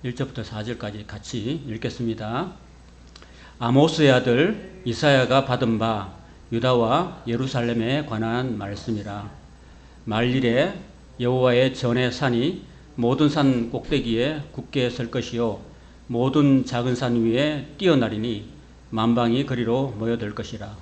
1절부터 4절까지 같이 읽겠습니다. 아모스의 아들 이사야가 받은 바 유다와 예루살렘에 관한 말씀이라. 말일에 여호와의 전의 산이 모든 산 꼭대기에 굳게 설 것이요 모든 작은 산 위에 뛰어나리니 만방이 그리로 모여들 것이라.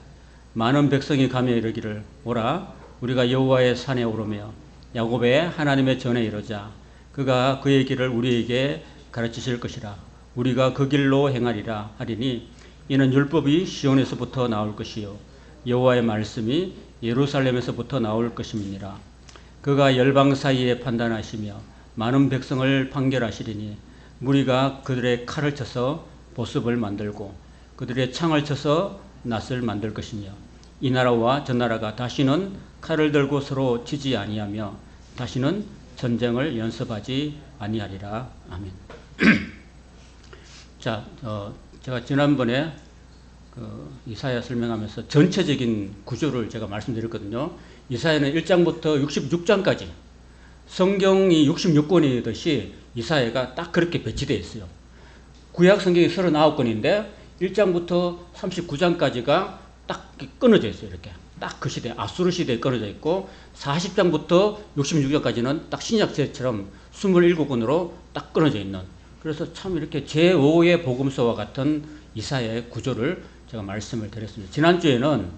많은 백성이 가며 이르기를 오라 우리가 여호와의 산에 오르며 야곱의 하나님의 전에 이르자. 그가 그의 길을 우리에게 가르치실 것이라. 우리가 그 길로 행하리라 하리니 이는 율법이 시온에서부터 나올 것이요 여호와의 말씀이 예루살렘에서부터 나올 것임이니라. 그가 열방 사이에 판단하시며 많은 백성을 판결하시리니 무리가 그들의 칼을 쳐서 보습을 만들고 그들의 창을 쳐서 낫을 만들 것이며 이 나라와 저 나라가 다시는 칼을 들고 서로 치지 아니하며 다시는 전쟁을 연습하지 아니하리라. 아멘. 자, 제가 지난번에 이사야 설명하면서 전체적인 구조를 제가 말씀드렸거든요. 이사야는 1장부터 66장까지 성경이 66권이듯이 이사야가 딱 그렇게 배치되어 있어요. 구약 성경이 39권인데 1장부터 39장까지가 딱 끊어져 있어요. 이렇게 딱 그 시대 아수르 시대에 끊어져 있고 40장부터 66장까지는 딱 신약체처럼 27권으로 딱 끊어져 있는, 그래서 참 이렇게 제5의 복음서와 같은 이사야의 구조를 제가 말씀을 드렸습니다. 지난주에는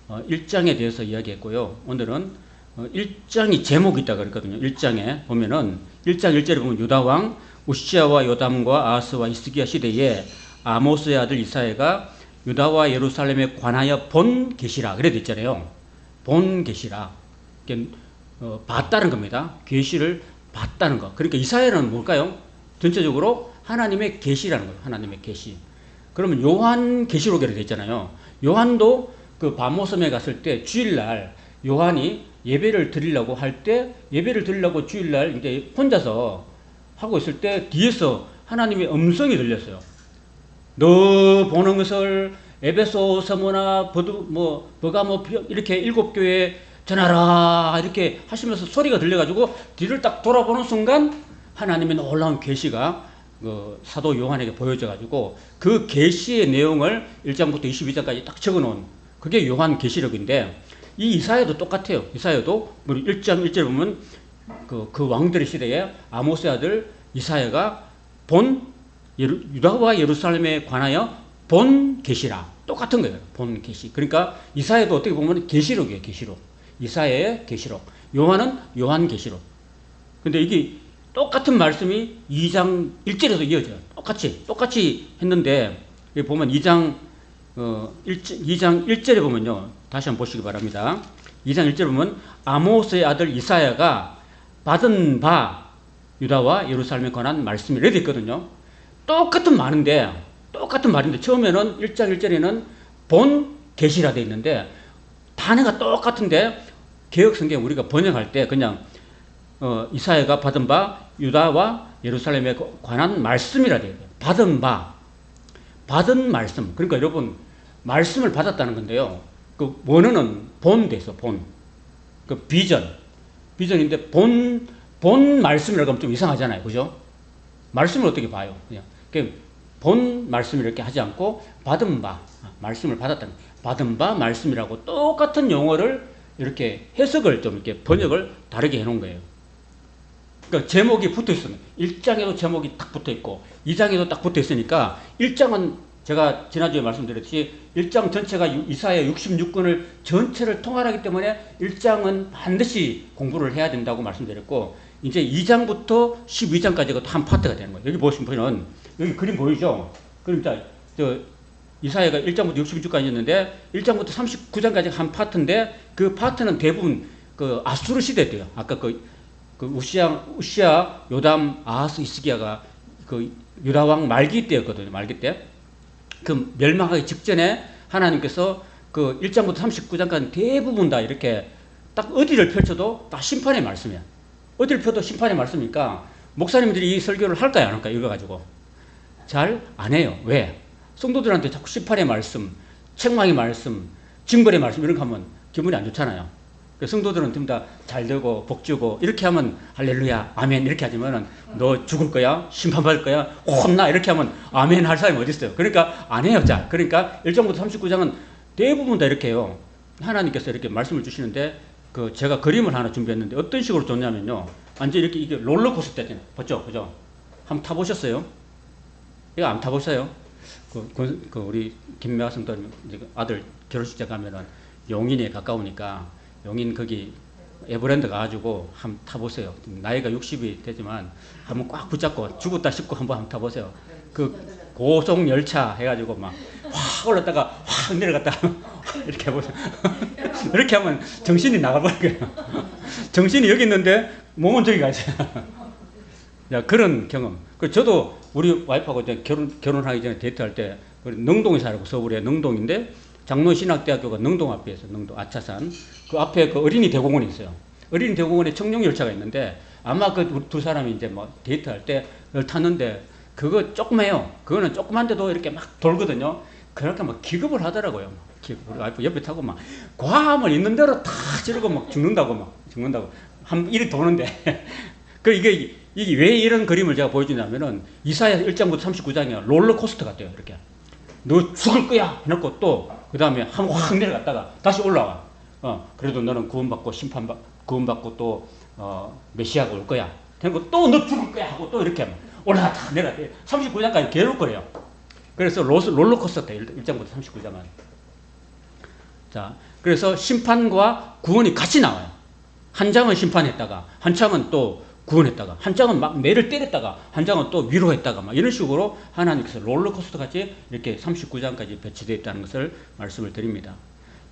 1장에 대해서 이야기했고요. 오늘은 1장이 제목이 있다 그랬거든요. 1장에 보면은 1장 1절에 보면 유다왕 우시아와 요담과 아하스와 히스기야 시대에 아모스의 아들 이사야가 유다와 예루살렘에 관하여 본 계시라 그래 돼 있잖아요. 본 계시라. 봤다는 겁니다. 계시를 봤다는 거. 그러니까 이사야는 뭘까요? 전체적으로 하나님의 계시라는 거예요. 하나님의 계시. 그러면 요한 계시록이라고 돼 있잖아요. 요한도 그 밤모섬에 갔을 때 주일날 요한이 예배를 드리려고 할 때, 예배를 드리려고 주일날 이제 혼자서 하고 있을 때 뒤에서 하나님의 음성이 들렸어요. 너 보는 것을 에베소, 서머나, 버가모 이렇게 7교회에 전하라 이렇게 하시면서 소리가 들려가지고 뒤를 딱 돌아보는 순간 하나님의 놀라운 계시가 사도 요한에게 보여져가지고 그 계시의 내용을 1장부터 22장까지 딱 적어놓은 그게 요한 계시록인데, 이 이사야도 똑같아요. 이사야도 1장 1절 보면 그 왕들의 시대에 아모스의 아들 이사야가 본 유다와 예루살렘에 관하여 본 계시라. 똑같은 거예요. 본 계시. 그러니까 이사야도 어떻게 보면 계시록이에요. 계시록. 이사야의 계시록. 요한은 요한 계시록. 근데 이게 똑같은 말씀이 2장 1절에서 이어져요. 똑같이 했는데 여기 보면 2장 1절에 보면요. 다시 한번 보시기 바랍니다. 2장 1절에 보면 아모스의 아들 이사야가 받은 바 유다와 예루살렘에 관한 말씀이 이렇게 있거든요. 똑같은 말인데 처음에는 1장 1절에는 본 계시라 되어 있는데 단어가 똑같은데 개역 성경 우리가 번역할 때 그냥 이사야가 받은 바 유다와 예루살렘에 관한 말씀이라 되어 있어요. 받은 말씀. 그러니까 여러분 말씀을 받았다는 건데요. 그 원어는 본 돼서 본. 그 비전인데 본 말씀이라고 하면 좀 이상하잖아요. 그죠? 말씀을 어떻게 봐요? 그냥 본 말씀 이렇게 하지 않고 받은 바 말씀을 받았다는, 받은 바 말씀이라고 똑같은 용어를 이렇게 해석을 좀 이렇게 번역을 다르게 해놓은 거예요. 그러니까 제목이 붙어 있습니다. 1장에도 제목이 딱 붙어 있고 2장에도 딱 붙어 있으니까 1장은 제가 지난주에 말씀드렸듯이 1장 전체가 이사야 66권을 전체를 통할하기 때문에 1장은 반드시 공부를 해야 된다고 말씀드렸고, 이제 2장부터 12장까지가 또 한 파트가 되는 거예요. 여기 보시면 여기 그림 보이죠? 그럼 이사야가 1장부터 66장까지였는데 1장부터 39장까지 한 파트인데 그 파트는 대부분 그 아수르 시대 때요. 아까 그 우시아, 요담, 아하스, 히스기야가 그 유다왕 말기 때였거든요. 말기 때. 그 멸망하기 직전에 하나님께서 그 1장부터 39장까지 대부분 다 이렇게 딱 어디를 펼쳐도 다 심판의 말씀이야. 어디를 펴도 심판의 말씀이니까 목사님들이 이 설교를 할까요? 안 할까요? 이거 가지고. 잘 안 해요. 왜? 성도들한테 자꾸 심판의 말씀, 책망의 말씀, 징벌의 말씀 이런 거 하면 기분이 안 좋잖아요. 그 성도들은 전부 다 잘 되고 복 주고 이렇게 하면 할렐루야 아멘 이렇게 하지만은 너 죽을 거야 심판받을 거야 혼나 이렇게 하면 아멘 할 사람이 어디 있어요. 그러니까 안 해요. 자, 그러니까 1장부터 39장은 대부분 다 이렇게 해요. 하나님께서 이렇게 말씀을 주시는데 그 제가 그림을 하나 준비했는데 어떤 식으로 줬냐면요. 완전 이렇게 이게 롤러코스터 때잖아요. 봤죠? 그죠? 한번 타보셨어요? 이거 안 타보셨어요? 그 우리 김매화 성도 아들 결혼식장 가면은 용인에 가까우니까 용인 거기 에버랜드 가가지고 한번 타보세요. 나이가 60이 되지만 한번 꽉 붙잡고 죽었다 싶고 한번 타보세요. 그 고속 열차 해가지고 막 확 올랐다가 확 내려갔다가 이렇게 해보세요. 이렇게 하면 정신이 나가버려요. 정신이 여기 있는데 몸은 저기 가 있어요. 야, 그런 경험. 저도 우리 와이프하고 이제 결혼하기 전에 데이트할 때 능동에 살고 서울에 능동인데 장로신학대학교가 능동 앞에 있어요. 능동 아차산. 그 앞에 그 어린이 대공원이 있어요. 어린이 대공원에 청룡 열차가 있는데 아마 그 두 사람이 이제 뭐 데이트할 때 그걸 탔는데 그거 조그매요. 그거는 조그만데도 이렇게 막 돌거든요. 그렇게 막 기겁을 하더라고요. 우리 와이프 옆에 타고 막 과함을 있는 대로 다 지르고 막 죽는다고. 한 이리 도는데. 그 이게 왜 이런 그림을 제가 보여주냐면은 이사야 1장부터 39장이야. 롤러코스터 같아요. 이렇게. 너 죽을 거야! 해놓고 또, 그 다음에 한 확 내려갔다가 다시 올라와. 그래도 너는 구원받고 또, 메시아가 올 거야. 그리고 또 너 죽을 거야! 하고 또 이렇게 올라갔다 내려갔다. 39장까지 계속 그래요. 그래서 롤러코스터 1장부터 39장은. 자, 그래서 심판과 구원이 같이 나와요. 한 장은 심판했다가, 한 장은 또 구원했다가, 한 장은 막 매를 때렸다가, 한 장은 또 위로했다가, 막 이런 식으로 하나님께서 롤러코스터 같이 이렇게 39장까지 배치되어 있다는 것을 말씀을 드립니다.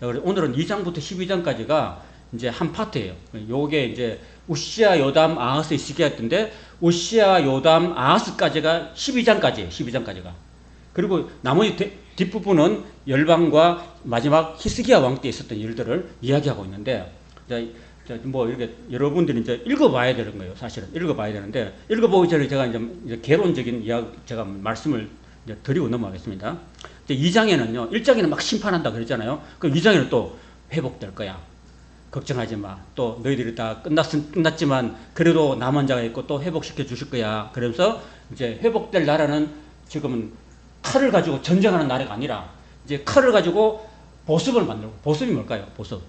오늘은 2장부터 12장까지가 이제 한 파트예요. 요게 이제 우시야, 요담, 아하스의 시기였던데, 우시야, 요담, 아하스까지가 12장까지예요. 12장까지가. 그리고 나머지 뒷부분은 열방과 마지막 히스기야 왕 때 있었던 일들을 이야기하고 있는데, 뭐 이렇게 여러분들이 이제 읽어봐야 되는 거예요. 사실은 읽어봐야 되는데 읽어보기 전에 제가 이제 개론적인 이야기 제가 말씀을 이제 드리고 넘어가겠습니다. 이제 2장에는요, 1장에는 막 심판한다 그랬잖아요. 그 2장에는 또 회복될 거야. 걱정하지 마. 또 너희들이 다 끝났지만 그래도 남은 자가 있고 또 회복시켜 주실 거야. 그러면서 이제 회복될 나라는 지금은 칼을 가지고 전쟁하는 나라가 아니라 이제 칼을 가지고 보습을 만들고, 보습이 뭘까요? 보습.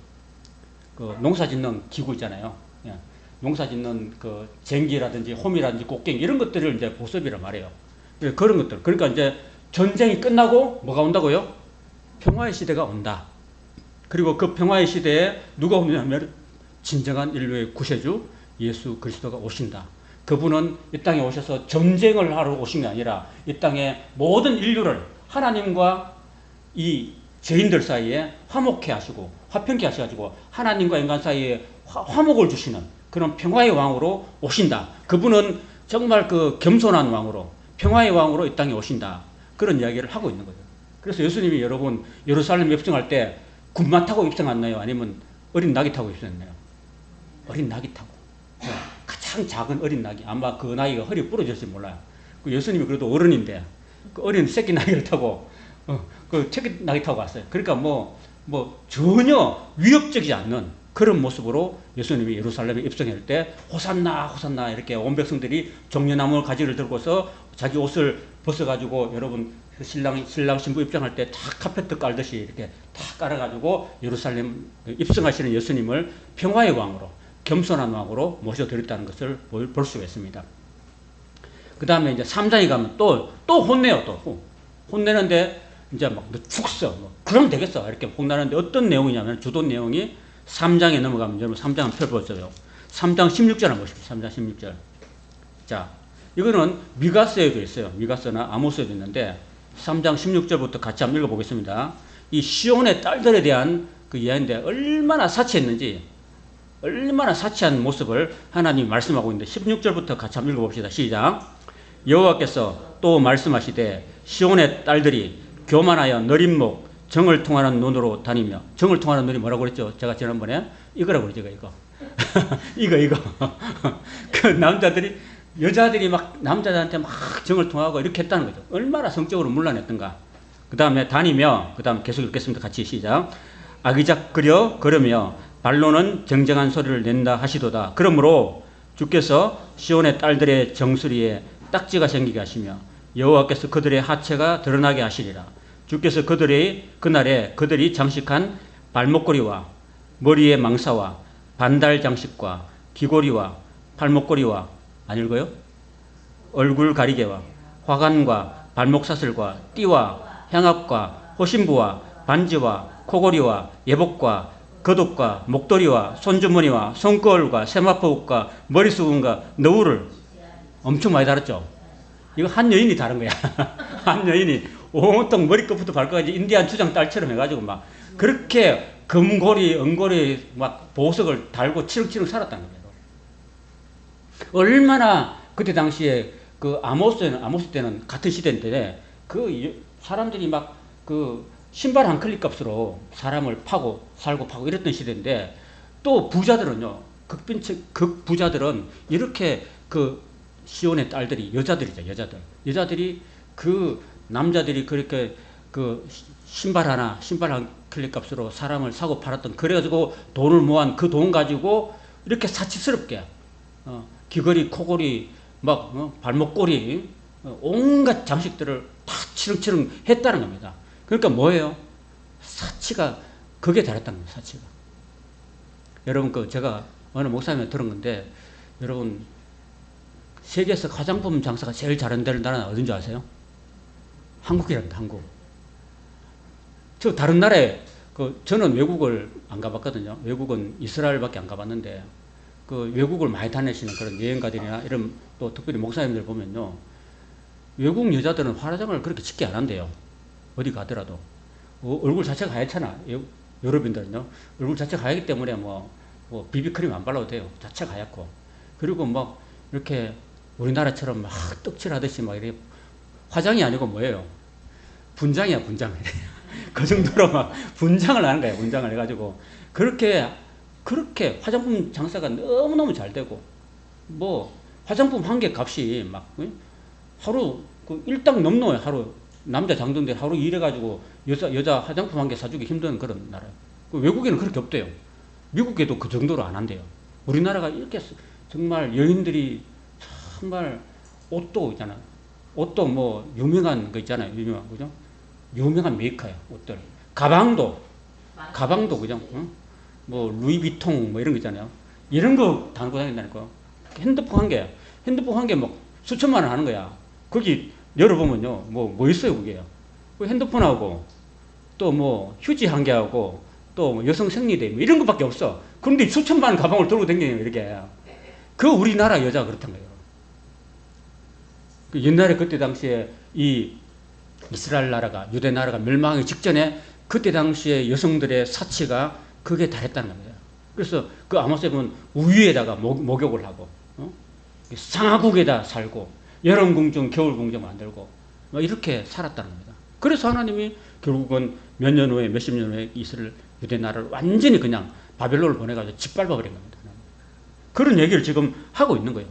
그 농사 짓는 기구 있잖아요. 예. 농사 짓는 그 쟁기라든지 홈이라든지 곡괭이 이런 것들을 이제 보습이라 말해요. 그런 것들. 그러니까 이제 전쟁이 끝나고 뭐가 온다고요? 평화의 시대가 온다. 그리고 그 평화의 시대에 누가 오냐면 진정한 인류의 구세주 예수 그리스도가 오신다. 그분은 이 땅에 오셔서 전쟁을 하러 오신 게 아니라 이 땅에 모든 인류를 하나님과 이 죄인들 사이에 화목케 하시고 화평케 하셔가지고 하나님과 인간 사이에 화목을 주시는 그런 평화의 왕으로 오신다. 그분은 정말 그 겸손한 왕으로 평화의 왕으로 이 땅에 오신다. 그런 이야기를 하고 있는 거죠. 그래서 예수님이 여러분 예루살렘 입성할 때 군마 타고 입성했나요? 아니면 어린 낙이 타고 입성했나요? 어린 낙이 타고. 가장 작은 어린 낙이 아마 그 나이가 허리 부러질지 몰라요. 그 예수님이 그래도 어른인데 그 어린 새끼 나귀를 타고 그 새끼 나귀 타고 왔어요. 그러니까 뭐 전혀 위협적이지 않는 그런 모습으로 예수님이 예루살렘에 입성할 때 호산나 호산나 이렇게 온 백성들이 종려나무 가지를 들고서 자기 옷을 벗어가지고 여러분 신랑 신부 입장할 때 다 카페트 깔듯이 이렇게 다 깔아가지고 예루살렘 입성하시는 예수님을 평화의 왕으로 겸손한 왕으로 모셔드렸다는 것을 볼 수가 있습니다. 그 다음에 이제 3장에 가면 또 혼내요. 또 혼내는데 이제 막 너 죽어. 그럼 되겠어. 이렇게 혼나는데 어떤 내용이냐면 주도 내용이 3장에 넘어가면 여러분 3장은 펴보세요. 3장 16절 한번 보십시오. 3장 16절. 자, 이거는 미가서에도 있어요. 미가서나 아모스에도 있는데 3장 16절부터 같이 한번 읽어보겠습니다. 이 시온의 딸들에 대한 그 이야기인데 얼마나 사치했는지 얼마나 사치한 모습을 하나님이 말씀하고 있는데 16절부터 같이 한번 읽어봅시다. 시작. 여호와께서 또 말씀하시되 시온의 딸들이 교만하여 느린 목 정을 통하는 눈으로 다니며 정을 통하는 눈이 뭐라고 그랬죠? 제가 지난번에 이거라고 그랬죠. 이거 이거 그 남자들이 여자들이 막 남자들한테 막 정을 통하고 이렇게 했다는 거죠. 얼마나 성적으로 문란했던가. 그 다음에 다니며 그 다음 계속 읽겠습니다. 같이 시작. 아기작거려 걸으며 발로는 정정한 소리를 낸다 하시도다. 그러므로 주께서 시온의 딸들의 정수리에 딱지가 생기게 하시며 여호와께서 그들의 하체가 드러나게 하시리라. 주께서 그날에 그들이 장식한 발목걸이와 머리의 망사와 반달 장식과 귀고리와 팔목걸이와 안 읽어요? 얼굴 가리개와 화관과 발목사슬과 띠와 향압과 호신부와 반지와 코고리와 예복과 겉옷과 목도리와 손주머니와 손거울과 세마포옷과 머리수건과 너울을 엄청 많이 달았죠. 이거 한 여인이 다른 거야. 한 여인이 온통 머리끝부터 발끝까지 인디안 주장 딸처럼 해가지고 막 그렇게 금고리, 은고리 막 보석을 달고 치렁치렁 살았다는 거예요. 얼마나 그때 당시에 그 아모스 때는 같은 시대인데 그 사람들이 막 그 신발 한 클릭 값으로 사람을 파고 살고 파고 이랬던 시대인데 또 부자들은요, 극부자들은 이렇게 그 시온의 딸들이 여자들이죠, 여자들이 그 남자들이 그렇게 그 신발 한 클릭 값으로 사람을 사고 팔았던, 그래가지고 돈을 모은 그 돈 가지고 이렇게 사치스럽게 귀걸이, 코걸이, 막 발목걸이, 온갖 장식들을 다 치렁치렁 했다는 겁니다. 그러니까 뭐예요? 사치가 그게 달했다는 거예요. 사치가. 여러분, 제가 어느 목사님한테 들은 건데, 여러분, 세계에서 화장품 장사가 제일 잘하는 나라는 어딘지 아세요? 한국이랍니다. 한국. 저 다른 나라에 저는 외국을 안 가봤거든요. 외국은 이스라엘밖에 안 가봤는데, 그 외국을 많이 다니시는 그런 여행가들이나 이런, 또 특별히 목사님들 보면요, 외국 여자들은 화장을 그렇게 짙게 안 한대요. 어디 가더라도. 얼굴 자체가 하얗잖아. 유럽인들은요. 얼굴 자체가 하얗기 때문에 뭐 비비크림 안 발라도 돼요. 자체가 하얗고. 그리고 막 이렇게 우리나라처럼 막 떡칠하듯이 막 이렇게 화장이 아니고 뭐예요? 분장이야, 분장. 그 정도로 막 분장을 하는 거예요. 분장을 해가지고. 그렇게 화장품 장사가 너무너무 잘 되고, 뭐 화장품 한 개 값이 막 하루 일당 넘노요. 하루 남자 장동들 하루 일해가지고 여자 화장품 한 개 사주기 힘든 그런 나라예요. 외국에는 그렇게 없대요. 미국에도 그 정도로 안 한대요. 우리나라가 이렇게 정말 여인들이 정말 옷도 있잖아요. 옷도 뭐 유명한 거 있잖아요. 그죠? 유명한 메이커야, 옷들. 가방도 그죠? 뭐 루이비통 뭐 이런 거 있잖아요. 이런 거 달고 다닌다니까. 핸드폰 한 개 막 수천만 원 하는 거야. 거기 열어보면요, 뭐 있어요, 그게. 그 핸드폰하고, 또 뭐 휴지 한 개하고, 또 뭐 여성 생리대 뭐 이런 것밖에 없어. 그런데 수천만 원 가방을 들고 다니는 이렇게. 그 우리나라 여자가 그렇단 거예요. 그 옛날에 그때 당시에 이 이스라엘 나라가, 유대 나라가 멸망하기 직전에 그때 당시에 여성들의 사치가 그게 달했다는 겁니다. 그래서 그 아모스에 보면 우유에다가 목욕을 하고, 상하국에다 살고, 여름 궁중, 겨울 궁중 만들고, 이렇게 살았다는 겁니다. 그래서 하나님이 결국은 몇십 년 후에 이스라엘 유대 나라를 완전히 그냥 바벨론을 보내가지고 짓밟아버린 겁니다. 그런 얘기를 지금 하고 있는 거예요.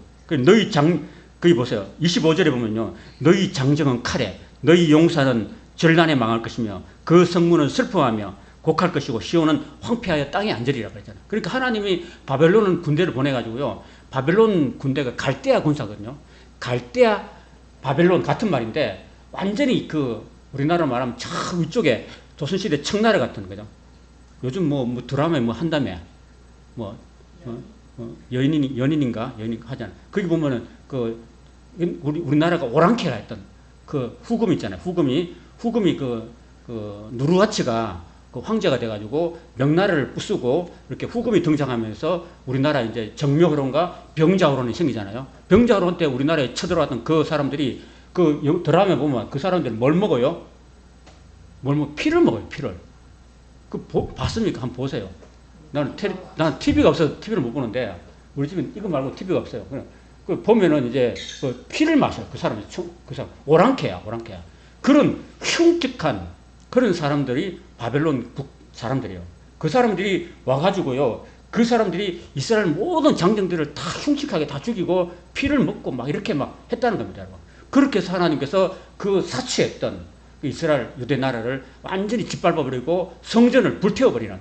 거기 보세요. 25절에 보면요, 너희 장정은 칼에, 너희 용사는 전란에 망할 것이며, 그 성문은 슬퍼하며 곡할 것이고, 시온은 황폐하여 땅에 앉으리라 그랬잖아요. 그러니까 하나님이 바벨론 군대를 보내가지고요, 바벨론 군대가 갈대아 군사거든요. 갈대아, 바벨론 같은 말인데, 완전히 우리나라 말하면 저 위쪽에 조선시대 청나라 같은 거죠. 요즘 뭐 드라마에 뭐 한다며, 연인인가 하잖아. 거기 보면은 우리나라가 오랑캐라 했던 그 후금 있잖아요. 후금이 누르하치가 황제가 돼가지고 명나라를 부수고 이렇게 후금이 등장하면서 우리나라 이제 정묘호론과 병자호론이 생기잖아요. 병자호론 때 우리나라에 쳐들어왔던 그 사람들이 그 드라마에 보면 그 사람들은 뭘 먹어요? 피를 먹어요, 피를. 봤습니까? 한번 보세요. 나는 TV가 없어서 TV를 못 보는데, 우리 집은 이거 말고 TV가 없어요. 보면은 이제 피를 마셔요. 그 사람, 오랑캐야. 그런 흉측한 그런 사람들이 바벨론 사람들이에요. 그 사람들이 와가지고요, 그 사람들이 이스라엘 모든 장정들을 다 흉측하게 다 죽이고 피를 먹고 막 이렇게 막 했다는 겁니다. 그렇게 해서 하나님께서 그 사치했던 이스라엘 유대 나라를 완전히 짓밟아버리고 성전을 불태워버리는,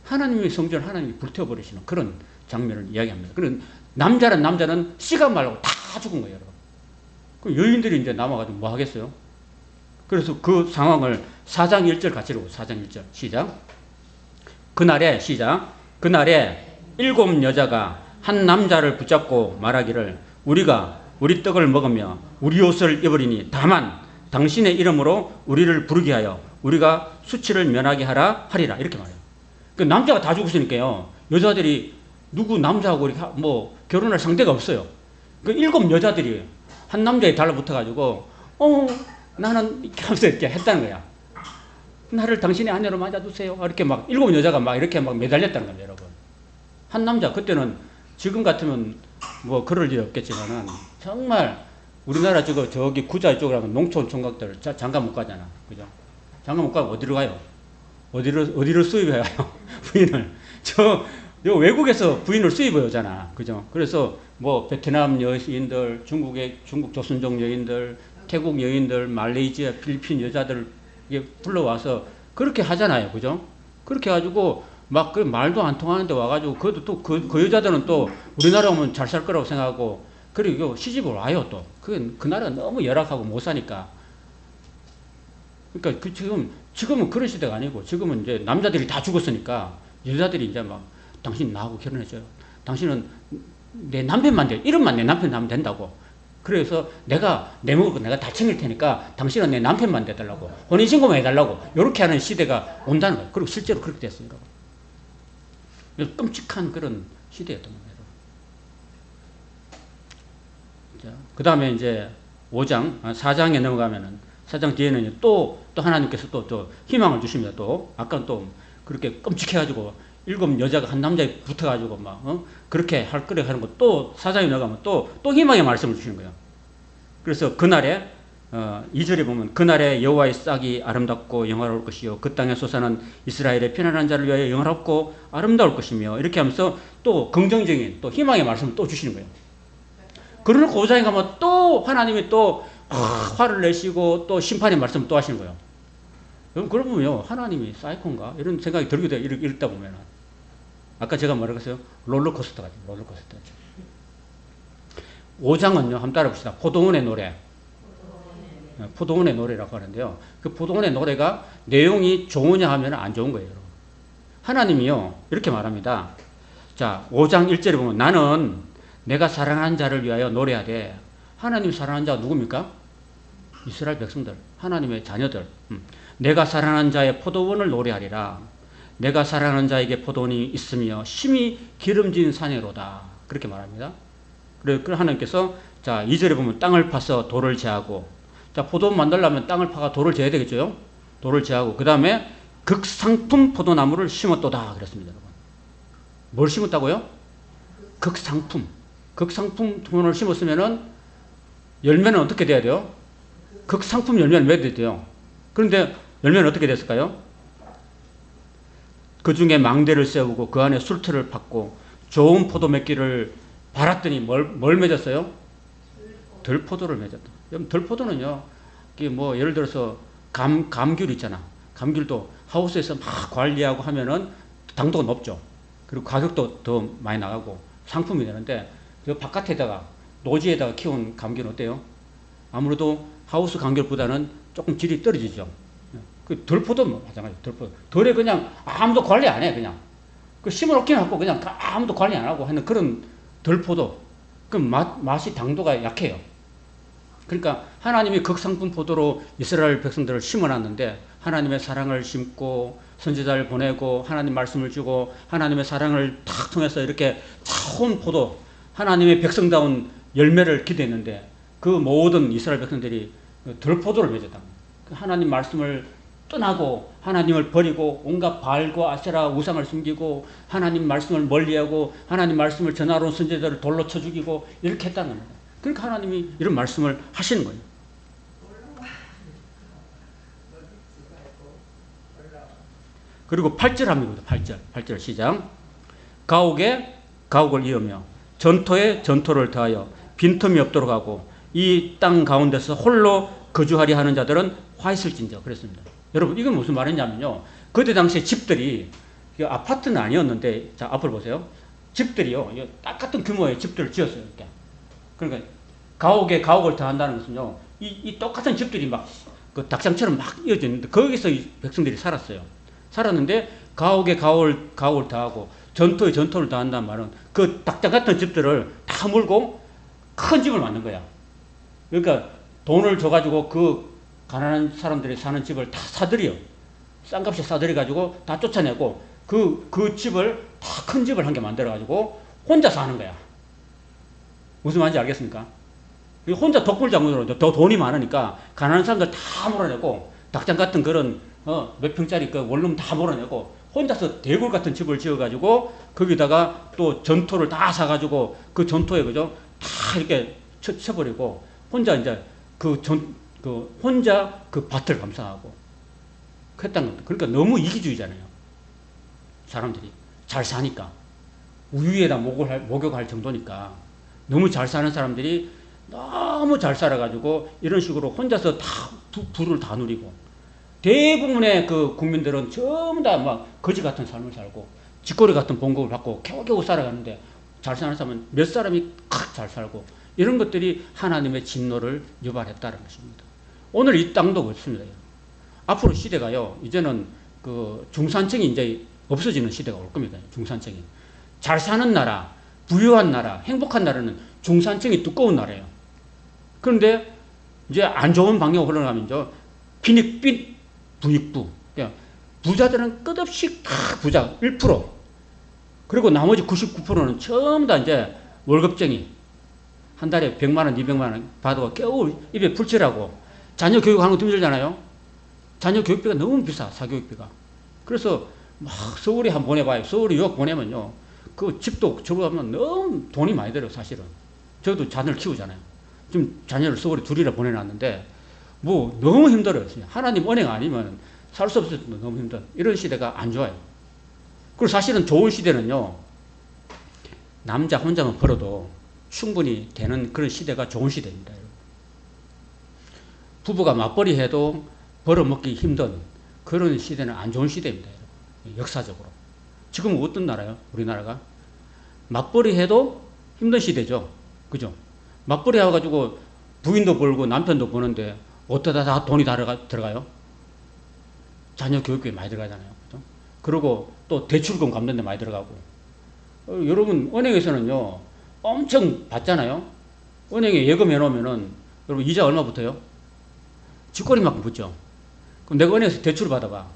하나님의 성전을 하나님이 불태워버리시는 그런 장면을 이야기합니다. 그런 남자는 씨가 말고 다 죽은 거예요, 여러분. 그 여인들이 이제 남아가지고 뭐 하겠어요? 그래서 그 상황을 4장 1절 같이 읽고 4장 1절 시작. 그날에 시작. 그날에 7 여자가 한 남자를 붙잡고 말하기를 우리가 우리 떡을 먹으며 우리 옷을 입으리니 다만 당신의 이름으로 우리를 부르게 하여 우리가 수치를 면하게 하라 하리라 이렇게 말해요. 그 남자가 다 죽었으니까요. 여자들이 누구 남자하고 이렇게 뭐 결혼할 상대가 없어요. 그 7 여자들이 한 남자에 달라붙어가지고 나는 이렇게 하면서 이렇게 했다는 거야. 나를 당신의 아내로 맞아주세요. 이렇게 막 7 여자가 막 이렇게 막 매달렸다는 겁니다, 여러분. 한 남자 그때는 지금 같으면 뭐 그럴 일 없겠지만은 정말 우리나라 저기 구자 쪽으로 하면 농촌 총각들 장가 못 가잖아, 그죠? 장가 못 가면 어디로 가요? 어디를 수입해요? 부인을 외국에서 부인을 수입해 오잖아, 그죠? 그래서 뭐 베트남 여인들, 중국 조선족 여인들, 태국 여인들, 말레이시아, 필리핀 여자들 불러와서 그렇게 하잖아요, 그죠? 그렇게 해가지고 막 그 말도 안 통하는데 와가지고 그것도 또 그 여자들은 또 우리나라 오면 잘 살 거라고 생각하고 그리고 시집을 와요 또. 그 나라가 너무 열악하고 못 사니까. 그러니까 지금은 그런 시대가 아니고 지금은 이제 남자들이 다 죽었으니까 여자들이 이제 막 당신 나하고 결혼해줘요. 당신은 내 남편만 돼. 이름만 내 남편 하면 된다고. 그래서 내가 내 먹을 거 내가 다 챙길 테니까 당신은 내 남편만 돼달라고. 혼인신고만 해달라고. 이렇게 하는 시대가 온다는 거예요. 그리고 실제로 그렇게 됐어요, 여러분. 끔찍한 그런 시대였던 겁니다. 그 다음에 이제 4장에 넘어가면은 4장 뒤에는 또 하나님께서 또 희망을 주십니다. 또 아까 또 그렇게 끔찍해가지고 7 여자가 한 남자에 붙어가지고 막 그렇게 할 거래 하는 거 또 4장에 넘어가면 또 희망의 말씀을 주시는 거예요. 그래서 그날에 2절에 보면 그날에 여호와의 싹이 아름답고 영화로울 것이요 그 땅에 솟아난 이스라엘의 편안한 자를 위하여 영화롭고 아름다울 것이며 이렇게 하면서 또 긍정적인 또 희망의 말씀을 또 주시는 거예요. 그러고 5장에 가면 또 하나님이 또 화를 내시고 또 심판의 말씀을 또 하시는 거예요. 그러면요 하나님이 사이콘가 이런 생각이 들기도 해요. 읽다 보면 아까 제가 뭐라고 했어요? 롤러코스터 같아요. 롤러코스터. 5장은요 한번 따라봅시다. 포도원의 노래. 포도원의 노래라고 하는데요. 그 포도원의 노래가 내용이 좋으냐 하면 안 좋은 거예요. 하나님이요 이렇게 말합니다. 자 5장 1절에 보면 나는 내가 사랑하는 자를 위하여 노래하되 하나님 사랑하는 자가 누굽니까? 이스라엘 백성들 하나님의 자녀들. 내가 사랑하는 자의 포도원을 노래하리라. 내가 사랑하는 자에게 포도원이 있으며 심히 기름진 산이로다. 그렇게 말합니다. 그래서 하나님께서 자 2절에 보면 땅을 파서 돌을 제하고 자 포도원 만들려면 땅을 파가 돌을 제해야 되겠죠. 돌을 제하고 그 다음에 극상품 포도나무를 심었도다 그랬습니다. 여러분. 뭘 심었다고요? 극상품 포도나무를 심었으면은 열매는 어떻게 돼야 돼요? 극상품 열매는 왜 돼요? 그런데 열매는 어떻게 됐을까요? 그 중에 망대를 세우고 그 안에 술틀을 팠고 좋은 포도 맺기를 바랐더니 뭘 맺었어요? 들포도를 맺었다. 여러분 들포도는요, 뭐 예를 들어서 감귤 있잖아. 감귤도 하우스에서 막 관리하고 하면은 당도가 높죠. 그리고 가격도 더 많이 나가고 상품이 되는데 그 바깥에다가 노지에다가 키운 감귤은 어때요? 아무래도 하우스 감귤보다는 조금 질이 떨어지죠. 그 들포도 마찬가지. 들에 그냥 아무도 관리 안 해. 그냥 그 심어놓기만 하고 그냥 아무도 관리 안 하고 하는 그런 들포도. 그 맛이 당도가 약해요. 그러니까 하나님이 극상품 포도로 이스라엘 백성들을 심어놨는데 하나님의 사랑을 심고 선지자를 보내고 하나님 말씀을 주고 하나님의 사랑을 탁 통해서 이렇게 좋은 포도 하나님의 백성다운 열매를 기대했는데 그 모든 이스라엘 백성들이 들포도를 맺었다. 하나님 말씀을 떠나고 하나님을 버리고 온갖 바알과 아세라 우상을 숨기고 하나님 말씀을 멀리하고 하나님 말씀을 전하러 온 선지자들을 돌로 쳐 죽이고 이렇게 했다는 겁니다. 그러니까 하나님이 이런 말씀을 하시는 거예요. 그리고 8절 합니다. 8절 시작. 가옥에 가옥을 이으며 전토에 전토를 더하여 빈틈이 없도록 하고 이 땅 가운데서 홀로 거주하리 하는 자들은 화 있을진저 그랬습니다. 여러분 이건 무슨 말이냐면요. 그때 당시에 집들이 이게 아파트는 아니었는데, 자, 앞을 보세요. 집들이요. 똑같은 규모의 집들을 지었어요. 이렇게. 그러니까 가옥을 더한다는 것은요. 이 똑같은 집들이 막 그 닭장처럼 막 이어져 있는데 거기서 이 백성들이 살았어요. 살았는데 가옥에 가옥을 더하고 전토에 전토를 더한다는 말은 그 닭장 같은 집들을 다 물고 큰 집을 만든 거야. 그러니까 돈을 줘가지고 그 가난한 사람들이 사는 집을 다 사들여. 싼 값에 사들여가지고 다 쫓아내고 그 집을 다 큰 집을 한 개 만들어가지고 혼자 사는 거야. 무슨 말인지 알겠습니까? 혼자 독불장군으로 더 돈이 많으니까 가난한 사람들 다 몰아내고 닭장 같은 그런 몇 평짜리 그 원룸 다 몰아내고 혼자서 대굴 같은 집을 지어가지고 거기다가 또 전토를 다 사가지고 그 전토에 그죠 다 이렇게 쳐버리고 혼자 이제 혼자 그 밭을 감상하고 그랬다는 겁니다. 그러니까 너무 이기주의잖아요. 사람들이 잘 사니까 우유에다 목욕할 정도니까 너무 잘 사는 사람들이 너무 잘 살아가지고 이런 식으로 혼자서 다 부를 다 누리고 대부분의 그 국민들은 전부 다 막 거지 같은 삶을 살고 쥐꼬리 같은 봉급을 받고 겨우겨우 살아가는데 잘 사는 사람은 몇 사람이 잘 살고 이런 것들이 하나님의 진노를 유발했다는 것입니다. 오늘 이 땅도 그렇습니다. 앞으로 시대가요 이제는 그 중산층이 이제 없어지는 시대가 올 겁니다. 중산층이 잘 사는 나라, 부유한 나라, 행복한 나라는 중산층이 두꺼운 나라예요. 그런데 이제 안 좋은 방향으로 흘러가면 빈익빈 부익부. 그러니까 부자들은 끝없이 다 부자 1%. 그리고 나머지 99%는 전부 다 이제 월급쟁이. 한 달에 100만 원, 200만 원 받아도 겨우 입에 풀칠하고 자녀 교육하는 것도 힘들잖아요. 자녀 교육비가 너무 비싸, 사교육비가. 그래서 막 서울에 한번 보내봐요. 서울에 유학 보내면요. 그 집도 저거 하면 너무 돈이 많이 들어요, 사실은. 저도 자녀를 키우잖아요. 지금 자녀를 서울에 둘이나 보내놨는데 뭐 너무 힘들어요. 하나님 은행 아니면 살 수 없을 정도 너무 힘들어요. 이런 시대가 안 좋아요. 그리고 사실은 좋은 시대는요. 남자 혼자만 벌어도 충분히 되는 그런 시대가 좋은 시대입니다. 부부가 맞벌이 해도 벌어먹기 힘든 그런 시대는 안 좋은 시대입니다. 역사적으로. 지금 어떤 나라요? 우리나라가? 맞벌이 해도 힘든 시대죠. 그죠? 맞벌이 해가지고 부인도 벌고 남편도 버는데 어디다 다 돈이 들어가요? 자녀 교육비에 많이 들어가잖아요. 그죠? 그리고 또 대출금 갚는 데 많이 들어가고. 여러분, 은행에서는요, 엄청 받잖아요? 은행에 예금해 놓으면은, 여러분, 이자 얼마 붙어요? 쥐꼬리만큼 붙죠? 그럼 내가 은행에서 대출을 받아봐.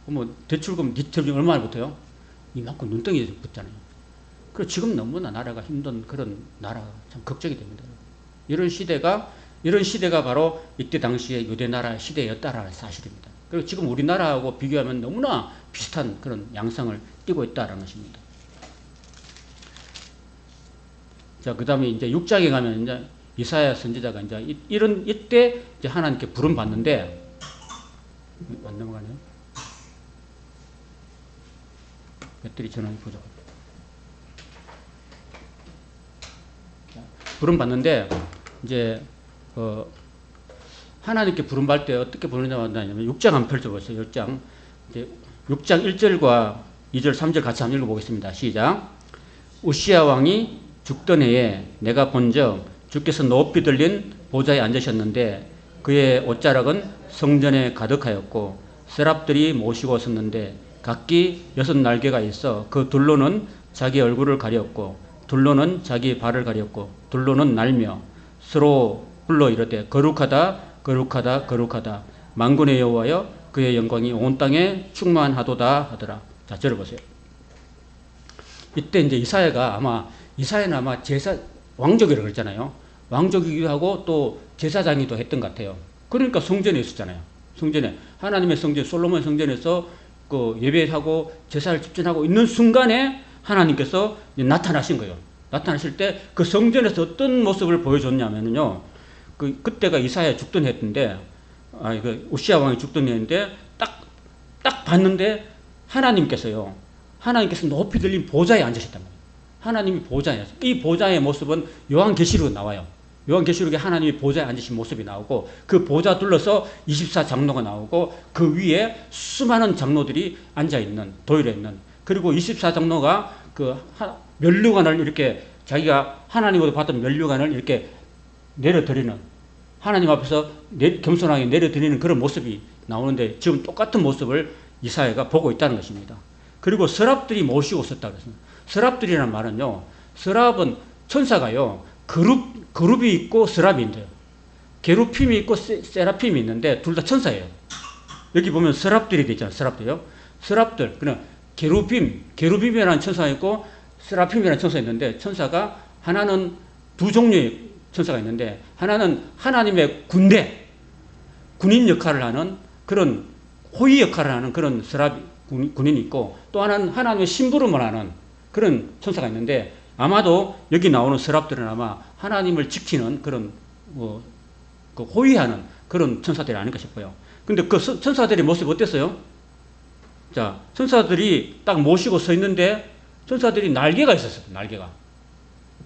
그럼 대출금, 리터비 얼마나 붙어요? 이만큼 눈덩이에 붙잖아요. 그리고 지금 너무나 나라가 힘든 그런 나라 참 걱정이 됩니다. 이런 시대가 바로 이때 당시에 유대 나라 시대였다라는 사실입니다. 그리고 지금 우리나라하고 비교하면 너무나 비슷한 그런 양상을 띠고 있다는 것입니다. 자, 그 다음에 이제 6장에 가면 이제 이사야 선지자가 이제 이때 이제 하나님께 부름 받는데, 안 넘어가네요. 배터리 전원이 부족합니다. 부름 받는데, 이제, 하나님께 부름 받을 때 어떻게 부르냐면 6장 한번 펼쳐보세요. 6장. 이제 6장 1절과 2절, 3절 같이 한번 읽어보겠습니다. 시작. 우시야 왕이 죽던 해에 내가 본즉 주께서 높이 들린 보좌에 앉으셨는데 그의 옷자락은 성전에 가득하였고 세랍들이 모시고 섰는데 각기 6날개가 있어 그 둘로는 자기 얼굴을 가렸고 둘로는 자기 발을 가렸고 둘로는 날며 서로 불러 이르되 거룩하다 거룩하다 거룩하다 만군의 여호와여 그의 영광이 온 땅에 충만하도다 하더라. 자, 들어보세요. 이때 이제 이사야는 아마 왕족이라고 그랬잖아요. 왕족이기도 하고 또 제사장이기도 했던 것 같아요. 그러니까 성전에 있었잖아요. 성전에 하나님의 성전 솔로몬 성전에서 그 예배하고 제사를 집전하고 있는 순간에 하나님께서 나타나신 거예요. 나타나실 때 그 성전에서 어떤 모습을 보여줬냐면요. 그때가 이사야 죽던 해인데, 우시야 왕이 죽던 해인데, 딱 봤는데, 하나님께서 높이 들린 보좌에 앉으셨단 말이에요. 하나님이 보좌에, 이 보좌의 모습은 요한계시록에 나와요. 요한계시록에 하나님이 보좌에 앉으신 모습이 나오고, 그 보좌 둘러서 24장로가 나오고, 그 위에 수많은 장로들이 앉아있는, 도일해 있는 그리고 24장로가 면류관을 이렇게 자기가 하나님으로 받은 면류관을 이렇게 내려드리는, 하나님 앞에서 겸손하게 내려드리는 그런 모습이 나오는데, 지금 똑같은 모습을 이사야가 보고 있다는 것입니다. 그리고 서랍들이 모시고 있었다 그랬습니다. 서랍들이라는 말은요, 서랍은 천사가요, 그룹이 있고 서랍이 있는데요. 게루핌이 있고 세라핌이 있는데 둘 다 천사예요. 여기 보면 서랍들이 되어 있잖아요. 서랍들요. 서랍들, 그냥 게루빔이라는 천사가 있고 세라핌이라는 천사가 있는데, 천사가 하나는 두 종류의 천사가 있는데, 하나는 하나님의 군인 역할을 하는 그런 호위 역할을 하는 그런 군인이 있고, 또 하나는 하나님의 심부름을 하는 그런 천사가 있는데, 아마도 여기 나오는 서랍들은 아마 하나님을 지키는 그런 그 호위하는 그런 천사들이 아닐까 싶어요. 근데 그 천사들의 모습이 어땠어요? 자, 천사들이 딱 모시고 서 있는데, 천사들이 날개가 있었어요. 날개가.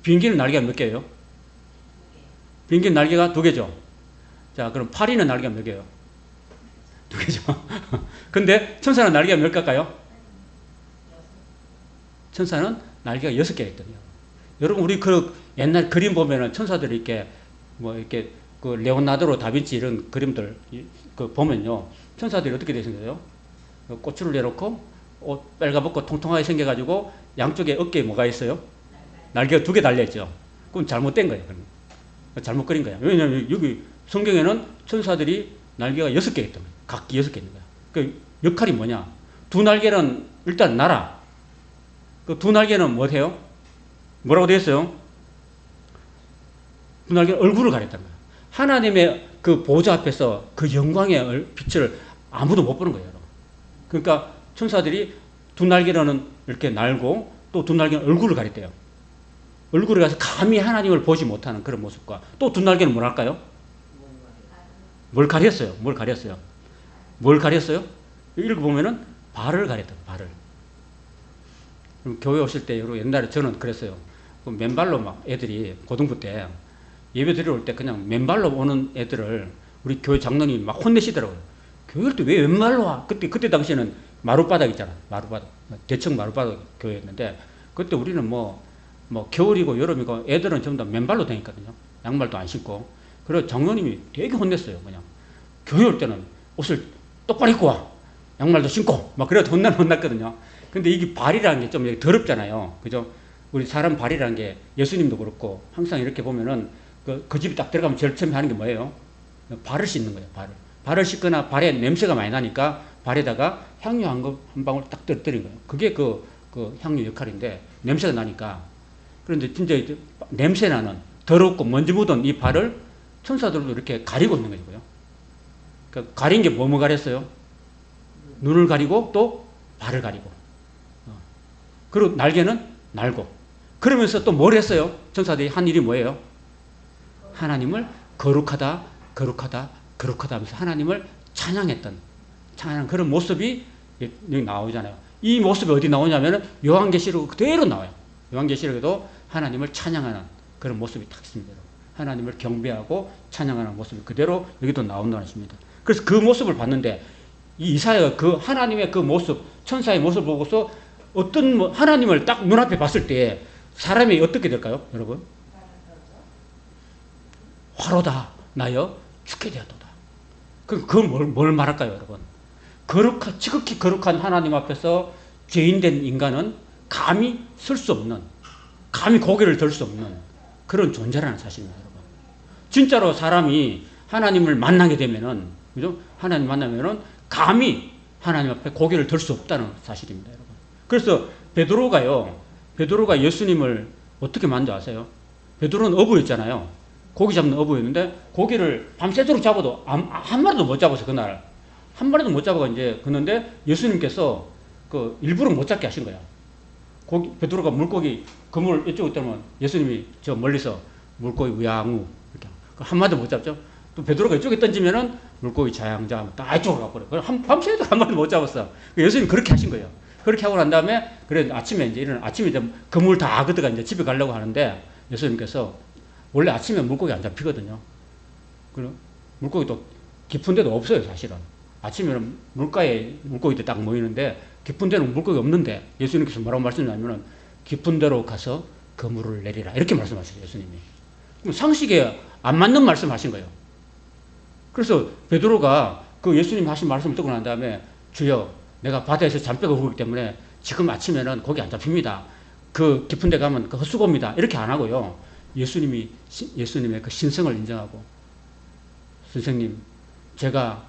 비행기는 날개가 몇 개예요? 비행기는 날개가 2개죠. 자, 그럼 파리는 날개가 몇 개예요? 2개죠. 근데 천사는 날개가 몇 개일까요? 천사는 날개가 6개가 있거든요. 여러분, 우리 그 옛날 그림 보면은 천사들이 이렇게 이렇게 그 레오나르도 다빈치 이런 그림들 보면요, 천사들이 어떻게 되어 있는 거예요? 꼬추를 내놓고 옷 빨가벗고 통통하게 생겨가지고 양쪽에 어깨에 뭐가 있어요? 날개가 2개 달려있죠. 그건 잘못된 거예요. 잘못 그린 거예요. 왜냐하면 여기 성경에는 천사들이 날개가 6개 있던 거예요. 각기 6개 있는 거예요. 그 역할이 뭐냐? 2 날개는 일단 날아. 그 2 날개는 뭐해요? 뭐라고 되어 있어요? 2 날개는 얼굴을 가렸다는 거예요. 하나님의 그 보좌 앞에서 그 영광의 빛을 아무도 못 보는 거예요. 그러니까 천사들이 2 날개로는 이렇게 날고, 또 2 날개는 얼굴을 가렸대요. 얼굴을 가서 감히 하나님을 보지 못하는 그런 모습과, 또 2 날개는 뭘 할까요? 뭘 가렸어요? 뭘 가렸어요? 읽어보면은 발을 가렸다. 발을. 그럼 교회 오실 때, 옛날에 저는 그랬어요. 맨발로 막 애들이 고등부 때 예배 드리러 올 때 그냥 맨발로 오는 애들을 우리 교회 장로님이 막 혼내시더라고요. 교회를 또 왜 맨발로 와? 그때 당시에는 마룻바닥 있잖아. 마룻바닥. 대청 마룻바닥 교회였는데, 그때 우리는 겨울이고 여름이고 애들은 전부 다 맨발로 다니거든요. 양말도 안 신고. 그래서 장로님이 되게 혼냈어요. 그냥 교회 올 때는 옷을 똑바로 입고 와. 양말도 신고. 막 그래도 혼났거든요. 근데 이게 발이라는 게 좀 더럽잖아요. 그죠? 우리 사람 발이라는 게, 예수님도 그렇고 항상 이렇게 보면은 그 집에 딱 들어가면 제일 처음에 하는 게 뭐예요? 발을 씻는 거예요. 발을 씻거나 발에 냄새가 많이 나니까 발에다가 향유 한 방울 딱 떨어뜨린 거예요. 그게 그 향유 역할인데, 냄새가 나니까. 그런데 진짜 냄새 나는, 더럽고 먼지 묻은 이 발을 천사들도 이렇게 가리고 있는 거고요. 그러니까 가린 게 뭐 가렸어요? 눈을 가리고 또 발을 가리고. 그리고 날개는 날고. 그러면서 또 뭘 했어요? 천사들이 한 일이 뭐예요? 하나님을 거룩하다 하면서 하나님을 찬양했던 그런 모습이 여기 나오잖아요. 이 모습이 어디 나오냐면은 요한계시록 그대로 나와요. 요한계시록에도 하나님을 찬양하는 그런 모습이 딱 있습니다. 하나님을 경배하고 찬양하는 모습이 그대로 여기도 나온다는 것입니다. 그래서 그 모습을 봤는데, 이 이사야가 그 하나님의 그 모습, 천사의 모습을 보고서 하나님을 딱 눈앞에 봤을 때 사람이 어떻게 될까요, 여러분? 화로다 나여 죽게 되었도다. 그건 뭘 말할까요, 여러분? 지극히 거룩한 하나님 앞에서 죄인된 인간은 감히 설 수 없는, 감히 고개를 들 수 없는 그런 존재라는 사실입니다, 여러분. 진짜로 사람이 하나님을 만나게 되면은, 그죠? 하나님 만나면은 감히 하나님 앞에 고개를 들 수 없다는 사실입니다, 여러분. 그래서 베드로가 예수님을 어떻게 만져 아세요? 베드로는 어부였잖아요. 고기 잡는 어부였는데, 고기를 밤새도록 잡아도 한 마리도 못 잡았어요. 그날 한 마리도 못 잡아가 이제 그런데 예수님께서 일부러 못 잡게 하신 거야. 베드로가 물고기 그물 이쪽에 있다면 예수님이 저 멀리서 물고기 우양우 이렇게 한 마리도 못 잡죠. 또 베드로가 이쪽에 던지면은 물고기 자양자 다 이쪽으로 가버려. 밤새도록 한 마리도 못 잡았어. 예수님 그렇게 하신 거예요. 그렇게 하고 난 다음에, 아침에 이제 그물 다 걷다가 이제 집에 가려고 하는데, 예수님께서 원래 아침에 물고기 안 잡히거든요. 물고기도 깊은 데도 없어요, 사실은. 아침에는 물가에 물고기들 딱 모이는데, 깊은 데는 물고기 없는데 예수님께서 뭐라고 말씀하냐면은 깊은 데로 가서 그물을 내리라 이렇게 말씀하셨어요. 예수님이. 상식에 안 맞는 말씀하신 거예요. 그래서 베드로가 그 예수님 하신 말씀을 듣고 난 다음에 주여 내가 바다에서 잔뼈가 굵기 때문에 지금 아침에는 고기 안 잡힙니다. 그 깊은 데 가면 그 헛수고입니다. 이렇게 안 하고요. 예수님의 그 신성을 인정하고 선생님 제가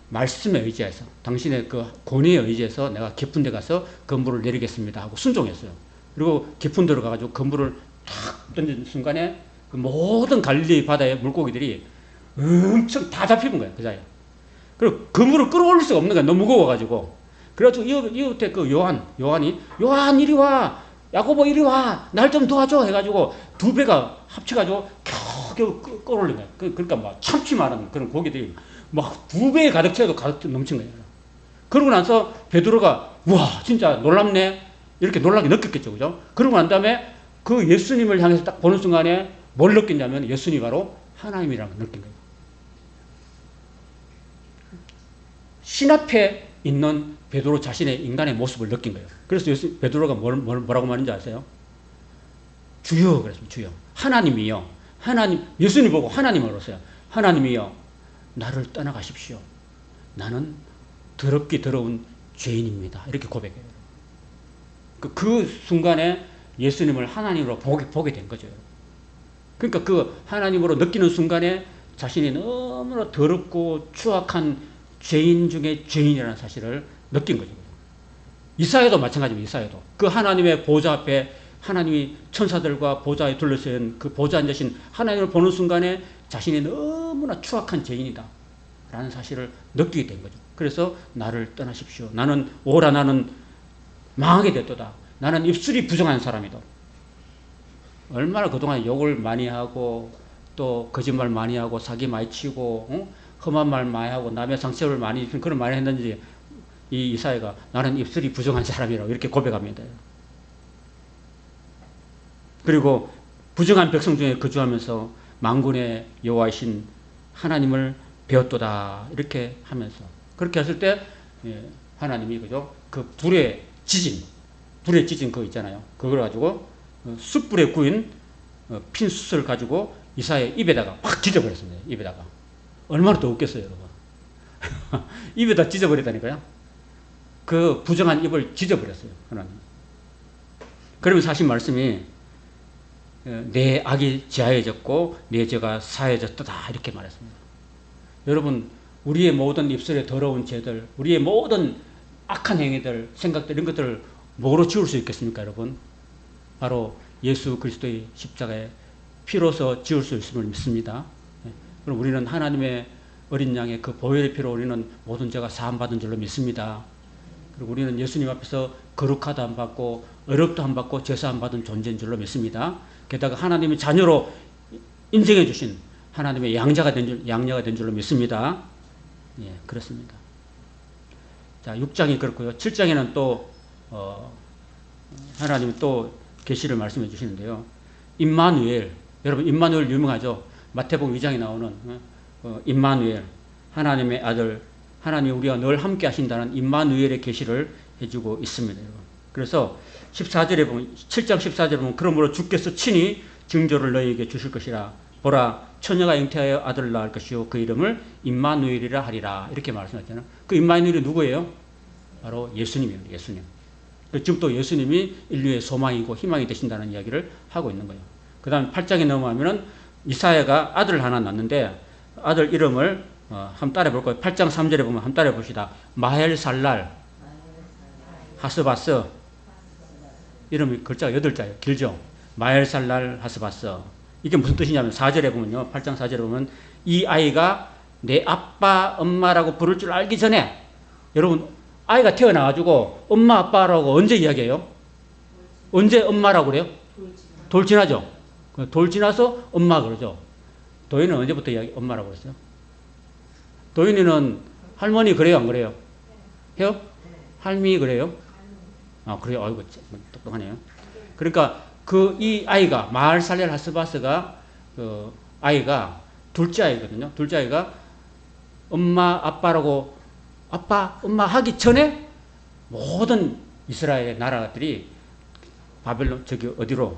말씀에 의지해서 당신의 그 권위에 의지해서 내가 깊은 데 가서 그물을 내리겠습니다 하고 순종했어요. 그리고 깊은 데로 가가지고 그물을 탁 던진 순간에 그 모든 갈릴리 바다의 물고기들이 엄청 다 잡히는 거예요. 그 자리에. 그리고 그물을 끌어올릴 수가 없는 거예요. 너무 무거워가지고. 그래가지고 이웃에 그 요한이 요한 이리 와, 야고보 이리 와, 날 좀 도와줘 해가지고 두 배가 합쳐가지고 겨우 끌어올린 거예요. 그러니까 막 참치 많은 그런 고기들이 막 두 배에 가득 채워도 가득 넘친 거예요. 그러고 나서 베드로가 와 진짜 놀랍네 이렇게 놀라게 느꼈겠죠, 그죠? 그러고 난 다음에 그 예수님을 향해서 딱 보는 순간에 뭘 느꼈냐면 예수님이 바로 하나님이라는 걸 느낀 거예요. 신 앞에 있는 베드로 자신의 인간의 모습을 느낀 거예요. 그래서 베드로가 뭐라고 말인지 아세요? 주여 그랬습니다. 주여. 하나님이요. 예수님 보고 하나님을 그랬어요. 하나님이요. 나를 떠나가십시오. 나는 더럽기 더러운 죄인입니다. 이렇게 고백해요. 그 순간에 예수님을 하나님으로 보게 된 거죠. 그러니까 그 하나님으로 느끼는 순간에 자신이 너무나 더럽고 추악한 죄인 중에 죄인이라는 사실을 느낀 거죠. 이사야도 마찬가지입니다. 이사야도. 그 하나님의 보좌 앞에 하나님이 천사들과 보좌에 둘러싸인 그 보좌 앉으신 하나님을 보는 순간에 자신이 너무나 추악한 죄인이다 라는 사실을 느끼게 된 거죠. 그래서 나를 떠나십시오. 나는 망하게 됐도다. 나는 입술이 부정한 사람이다. 얼마나 그동안 욕을 많이 하고 또 거짓말 많이 하고 사기 많이 치고 험한 말 많이 하고 남의 상처를 많이 입힌 그런 말을 했는지 이 이사야가 나는 입술이 부정한 사람이라고 이렇게 고백합니다. 그리고 부정한 백성 중에 거주하면서 만군의 여호와이신 하나님을 배웠도다 이렇게 하면서 그렇게 했을 때 하나님이 그죠 그 불의 지진 그거 있잖아요. 그걸 가지고 숯불에 구인 핀 숯을 가지고 이사야의 입에다가 팍 찢어버렸습니다. 입에다가 얼마나 더 웃겠어요, 여러분. 입에다 찢어버렸다니까요. 그 부정한 입을 찢어버렸어요, 하나님. 그러면서 하신 말씀이 내 악이 지하해졌고 내 죄가 사해졌다 이렇게 말했습니다. 여러분 우리의 모든 입술에 더러운 죄들 우리의 모든 악한 행위들 생각들 이런 것들을 뭐로 지울 수 있겠습니까, 여러분? 바로 예수 그리스도의 십자가의 피로서 지울 수 있음을 믿습니다. 그럼 우리는 하나님의 어린 양의 그 보혈의 피로 우리는 모든 죄가 사함받은 줄로 믿습니다. 그리고 우리는 예수님 앞에서 거룩하도 안 받고 어렵도 안 받고 제사함 받은 존재인 줄로 믿습니다. 게다가 하나님의 자녀로 인정해 주신 하나님의 양자가 된 줄로 믿습니다. 예, 그렇습니다. 자, 6장이 그렇고요. 7장에는 또 하나님이 또 계시를 말씀해 주시는데요. 임마누엘, 여러분 임마누엘 유명하죠? 마태복음 2장에 나오는 임마누엘, 하나님의 아들, 하나님 우리와 늘 함께 하신다는 임마누엘의 계시를 해주고 있습니다. 여러분. 그래서 14절에 보면 7장 14절에 보면 그러므로 주께서 친히 징조를 너희에게 주실 것이라 보라 처녀가 잉태하여 아들을 낳을 것이요 그 이름을 임마누엘이라 하리라 이렇게 말씀하잖아요. 그 임마누엘이 누구예요? 바로 예수님이에요. 예수님. 지금 또 예수님이 인류의 소망이고 희망이 되신다는 이야기를 하고 있는 거예요. 그 다음 8장에 넘어가면은 이사야가 아들을 하나 낳는데 아들 이름을 한번 따라 볼 거예요. 8장 3절에 보면 한번 따라 봅시다. 마헬살랄 하스바스 이름이 글자가 8자예요. 길죠? 마헬살랄 하스바스 이게 무슨 뜻이냐면 4절에 보면요. 8장 4절에 보면 이 아이가 내 아빠 엄마라고 부를 줄 알기 전에 여러분 아이가 태어나가지고 엄마 아빠라고 언제 이야기해요? 언제 엄마라고 그래요? 돌 지나죠? 돌 지나서 엄마 그러죠. 도인은 언제부터 엄마라고 그랬어요? 도인이는 할머니 그래요 안 그래요? 해요? 할미 그래요? 아 그래요? 아이고 똑똑하네요. 그러니까 이 아이가 마할살렐 하스바스가 그 아이가 둘째 아이거든요. 둘째 아이가 엄마 아빠라고 아빠, 엄마 하기 전에 모든 이스라엘 나라들이 바벨론, 저기 어디로,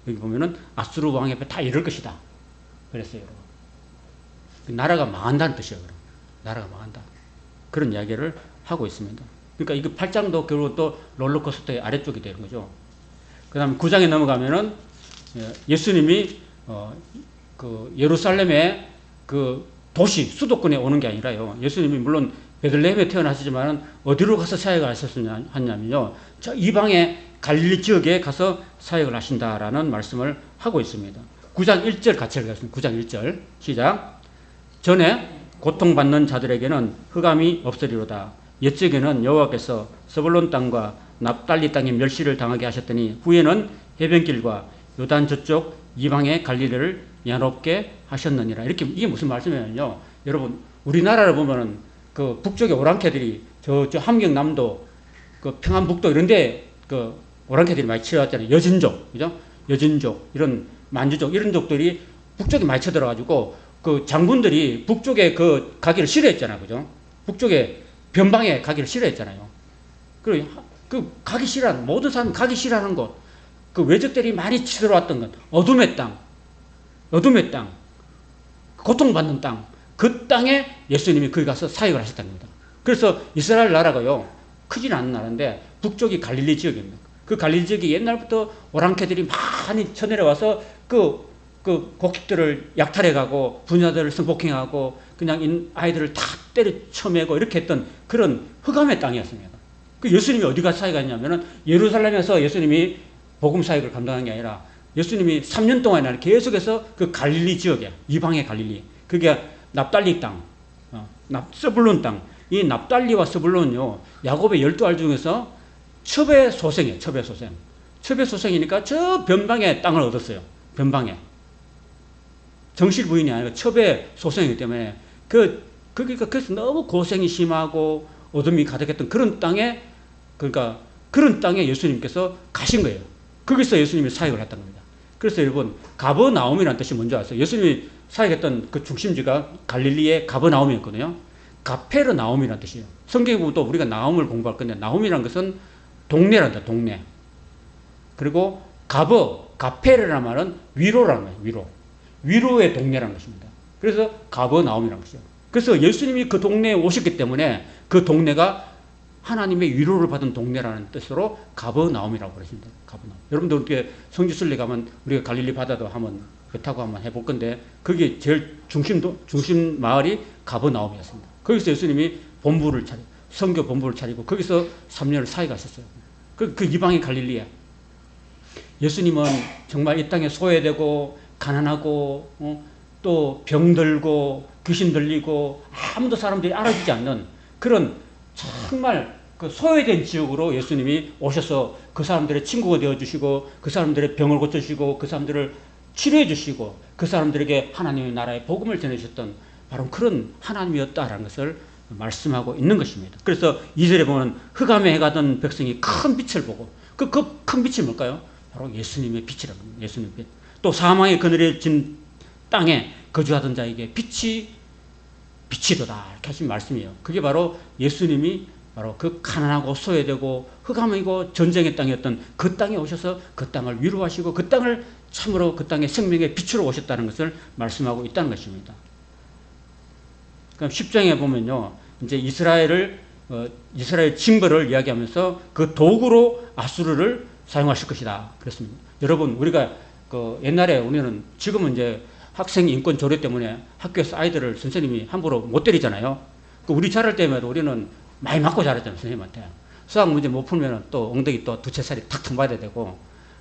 여기 보면은 아수르 왕 옆에 다 이럴 것이다. 그랬어요, 여러분. 나라가 망한다는 뜻이에요, 그럼. 나라가 망한다. 그런 이야기를 하고 있습니다. 그러니까 이거 8장도 결국 또 롤러코스터의 아래쪽이 되는 거죠. 그 다음에 9장에 넘어가면은 예수님이, 그 예루살렘의 그 도시, 수도권에 오는 게 아니라요. 예수님이 물론 베들레헴에 태어나시지만 어디로 가서 사역을 하셨냐면요. 저 이방의 갈릴리 지역에 가서 사역을 하신다라는 말씀을 하고 있습니다. 9장 1절 같이 읽겠습니다. 9장 1절 시작. 전에 고통받는 자들에게는 흑암이 없으리로다. 옛적에는 여호와께서 스불론 땅과 납달리 땅에 멸시를 당하게 하셨더니 후에는 해변길과 요단 저쪽 이방의 갈릴리를 야롭게 하셨느니라. 이렇게 이게 무슨 말씀이냐면요. 여러분 우리나라를 보면은 그 북쪽의 오랑캐들이 저 함경남도 그 평안북도 이런데 그 오랑캐들이 많이 치러왔잖아요. 여진족, 그죠? 여진족 이런 만주족 이런 족들이 북쪽에 많이 쳐들어가지고 그 장군들이 북쪽에 그 가기를 싫어했잖아요, 그죠? 북쪽에 변방에 가기를 싫어했잖아요. 그 가기 싫어하는 모든 사람이 가기 싫어하는 곳, 그 외적들이 많이 치들어왔던 것, 어둠의 땅, 고통받는 땅, 그 땅에 예수님이 거기 가서 사역을 하셨다는 겁니다. 그래서 이스라엘 나라가요, 크지는 않은 나라인데 북쪽이 갈릴리 지역입니다. 그 갈릴리 지역이 옛날부터 오랑캐들이 많이 쳐내려와서 그 곡식들을 약탈해가고 부녀들을 성폭행하고 그냥 아이들을 다 때려 쳐매고 이렇게 했던 그런 흑암의 땅이었습니다. 그 예수님이 어디 가서 사역했냐면은 예루살렘에서 예수님이 복음 사역을 감당한 게 아니라 예수님이 3년 동안이나 계속해서 그 갈릴리 지역에 이방의 갈릴리 그게 납달리 땅, 스불론 땅. 이 납달리와 스불론은요 야곱의 12알 중에서 첩의 소생이에요. 첩의 소생이니까 저 변방의 땅을 얻었어요. 변방에. 정실 부인이 아니라 첩의 소생이기 때문에 그래서 너무 고생이 심하고 어둠이 가득했던 그런 땅에 그러니까 그런 땅에 예수님께서 가신 거예요. 거기서 예수님이 사역을 했던 겁니다. 그래서 여러분 가버나움이라는 뜻이 뭔지 아세요? 예수님이 사역했던 그 중심지가 갈릴리의 가버나움이었거든요. 가페르나움이라는 뜻이에요. 성경에 보면 또 우리가 나움을 공부할 건데 나움이라는 것은 동네란다, 동네. 그리고 가페르라는 말은 위로라는 거예요. 위로의 동네라는 것입니다. 그래서 가버나움이라는 것이죠. 그래서 예수님이 그 동네에 오셨기 때문에 그 동네가 하나님의 위로를 받은 동네라는 뜻으로 가버나움이라고 그러십니다. 가버나움. 여러분들 이렇게 성지순례 가면 우리가 갈릴리 바다도 한번 배 타고 한번 해볼 건데 거기 제일 중심 마을이 가버나움이었습니다. 거기서 예수님이 선교 본부를 차리고 거기서 3년을 사역하셨어요. 그 이방의 갈릴리에 예수님은 정말 이 땅에 소외되고 가난하고 또 병들고 귀신 들리고 아무도 사람들이 알아주지 않는 그런 정말 그 소외된 지역으로 예수님이 오셔서 그 사람들의 친구가 되어주시고 그 사람들의 병을 고쳐주시고 그 사람들을 치료해주시고 그 사람들에게 하나님의 나라의 복음을 전해주셨던 바로 그런 하나님이었다라는 것을 말씀하고 있는 것입니다. 그래서 2절에 보면 흑암에 가던 백성이 큰 빛을 보고 그 큰 빛이 뭘까요? 바로 예수님의 빛이라는 겁니다. 예수님의 빛. 또 사망의 그늘에 진 땅에 거주하던 자에게 빛이도다 이렇게 하신 말씀이에요. 그게 바로 예수님이 바로 그 가난하고 소외되고 흑암이고 전쟁의 땅이었던 그 땅에 오셔서 그 땅을 위로하시고 그 땅을 참으로 그 땅의 생명의 빛으로 오셨다는 것을 말씀하고 있다는 것입니다. 그럼 10장에 보면요, 이제 이스라엘 징벌을 이야기하면서 그 도구로 아수르를 사용하실 것이다. 그렇습니다. 여러분, 우리가 그 옛날에 우리는 지금은 이제 학생 인권 조례 때문에 학교에서 아이들을 선생님이 함부로 못 때리잖아요. 우리 자랄 때마다 우리는 많이 맞고 자랐잖아요, 선생님한테. 수학 문제 못 풀면 또 엉덩이 또 두채 살이 탁 맞아야 되고,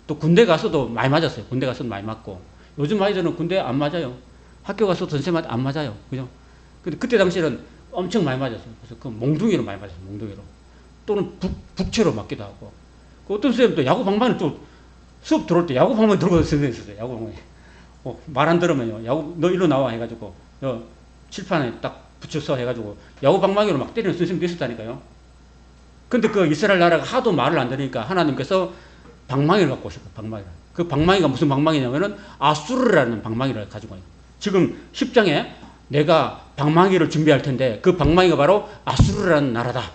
또 군대 가서도 많이 맞았어요. 군대 가서도 많이 맞고. 요즘 아이들은 군대 안 맞아요. 학교 가서도 선생님한테 안 맞아요. 그죠? 근데 그때 당시에는 엄청 많이 맞았어요. 그래서 그 몽둥이로 많이 맞았어요, 몽둥이로. 또는 북채로 맞기도 하고. 그 어떤 선생님 또 야구 방망이를 또 수업 들어올 때 야구 방망이 들고 선생님이 있었어요, 야구 방망이. 말 안 들으면요, 너 일로 나와 해가지고, 칠판에 딱 붙여서 해가지고, 야구 방망이로 막 때리는 선생님도 있었다니까요. 근데 그 이스라엘 나라가 하도 말을 안 들으니까 하나님께서 방망이를 갖고 오셨고, 방망이를. 그 방망이가 무슨 방망이냐면은 아수르라는 방망이를 가지고 와요. 지금 10장에 내가 방망이를 준비할 텐데 그 방망이가 바로 아수르라는 나라다.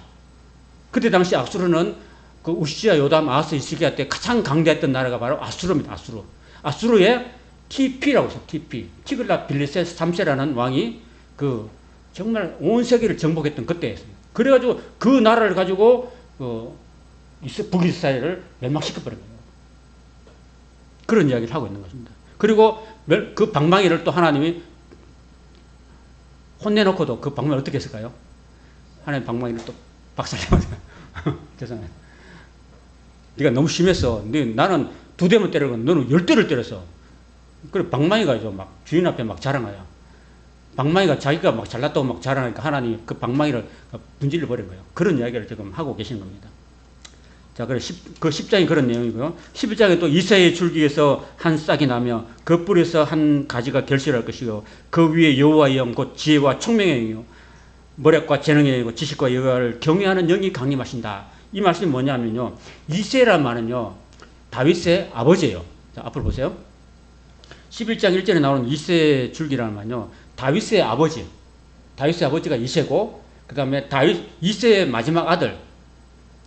그때 당시 아수르는 그 우시아, 요담, 아하스, 히스기야 때 가장 강대했던 나라가 바로 아수르입니다. 아수르. 아수르의 TP라고 있어요. TP. 티글랏 빌레세 3세라는 왕이 그 정말 온 세계를 정복했던 그때였습니다. 그래가지고 그 나라를 가지고 북이스라엘을 멸망시켜버린 거예요. 그런 이야기를 하고 있는 것입니다. 그리고 그 방망이를 또 하나님이 혼내놓고도 그 방망이를 어떻게 했을까요? 하나님 방망이를 또 박살내버려요. 죄송해요. 네가 너무 심했어. 나는 2대만 때리고 너는 10대를 때렸어. 그래 방망이가 막 주인 앞에 막 자랑해요. 방망이가 자기가 막 잘났다고 막 자랑하니까 하나님이 그 방망이를 분질러 버린 거예요. 그런 이야기를 지금 하고 계신 겁니다. 자, 그래 그 10장이 그런 내용이고요. 11장에 또 이새의 줄기에서 한 싹이 나며 그 뿌리에서 한 가지가 결실할 것이요 그 위에 여호와의 영 곧 지혜와 총명의 영이요 머력과 재능의 영이고 지식과 여호와를 경외하는 영이 강림하신다. 이 말씀이 뭐냐면요. 이새란 말은요. 다윗의 아버지예요. 자, 앞으로 보세요. 11장 1절에 나오는 이새의 줄기라는 말은요. 다윗의 아버지. 다윗의 아버지가 이새고 그 다음에 이새의 마지막 아들